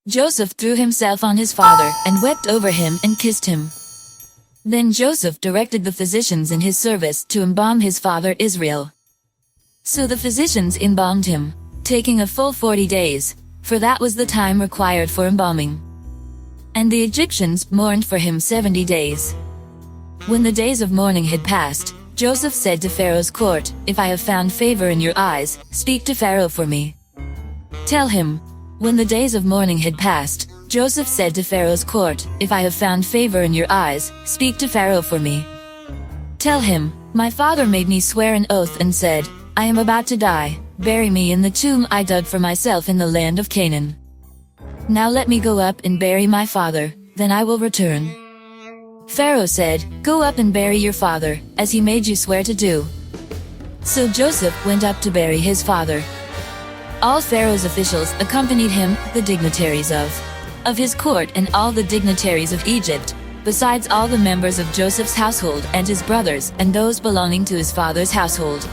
Joseph threw himself on his father and wept over him and kissed him. Then Joseph directed the physicians in his service to embalm his father Israel. So the physicians embalmed him, taking a full 40 days, for that was the time required for embalming. And the Egyptians mourned for him 70 days. When the days of mourning had passed, Joseph said to Pharaoh's court, "If I have found favor in your eyes, speak to Pharaoh for me. Tell him." When the days of mourning had passed, Joseph said to Pharaoh's court, "If I have found favor in your eyes, speak to Pharaoh for me. Tell him, my father made me swear an oath and said, I am about to die, bury me in the tomb I dug for myself in the land of Canaan. Now let me go up and bury my father, then I will return." Pharaoh said, "Go up and bury your father, as he made you swear to do." So Joseph went up to bury his father. All Pharaoh's officials accompanied him, the dignitaries of his court and all the dignitaries of Egypt, besides all the members of Joseph's household and his brothers and those belonging to his father's household.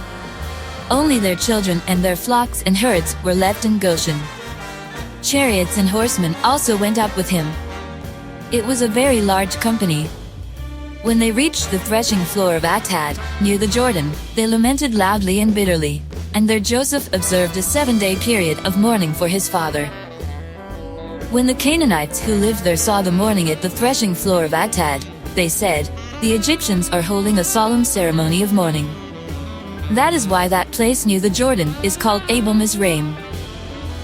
Only their children and their flocks and herds were left in Goshen. Chariots and horsemen also went up with him. It was a very large company. When they reached the threshing floor of Atad, near the Jordan, they lamented loudly and bitterly, and there Joseph observed a 7-day period of mourning for his father. When the Canaanites who lived there saw the mourning at the threshing floor of Atad, they said, "The Egyptians are holding a solemn ceremony of mourning." That is why that place near the Jordan is called Abel Mizraim.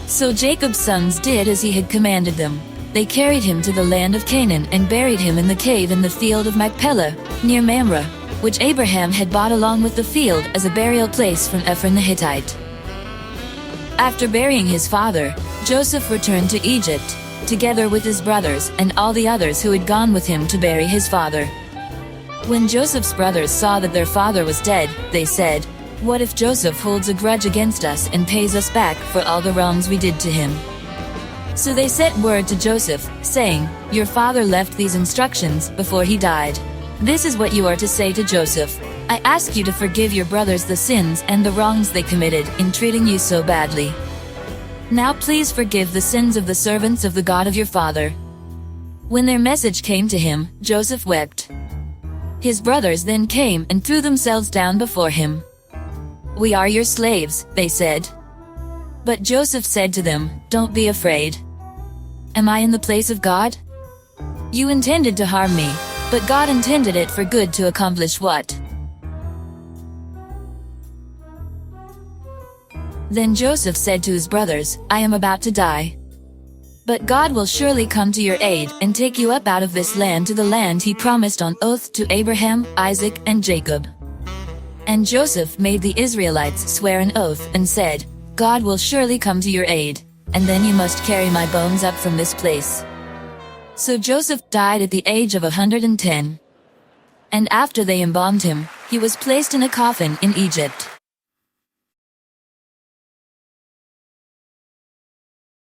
So Jacob's sons did as he had commanded them. They carried him to the land of Canaan and buried him in the cave in the field of Machpelah, near Mamre, which Abraham had bought along with the field as a burial place from Ephron the Hittite. After burying his father, Joseph returned to Egypt, together with his brothers and all the others who had gone with him to bury his father. When Joseph's brothers saw that their father was dead, they said, "What if Joseph holds a grudge against us and pays us back for all the wrongs we did to him?" So they sent word to Joseph, saying, "Your father left these instructions before he died. This is what you are to say to Joseph. I ask you to forgive your brothers the sins and the wrongs they committed in treating you so badly. Now please forgive the sins of the servants of the God of your father." When their message came to him, Joseph wept. His brothers then came and threw themselves down before him. "We are your slaves," they said. But Joseph said to them, "Don't be afraid. Am I in the place of God? You intended to harm me, but God intended it for good to accomplish what?" Then Joseph said to his brothers, "I am about to die. But God will surely come to your aid and take you up out of this land to the land he promised on oath to Abraham, Isaac, and Jacob." And Joseph made the Israelites swear an oath and said, "God will surely come to your aid, and then you must carry my bones up from this place." So Joseph died at the age of 110. And after they embalmed him, he was placed in a coffin in Egypt.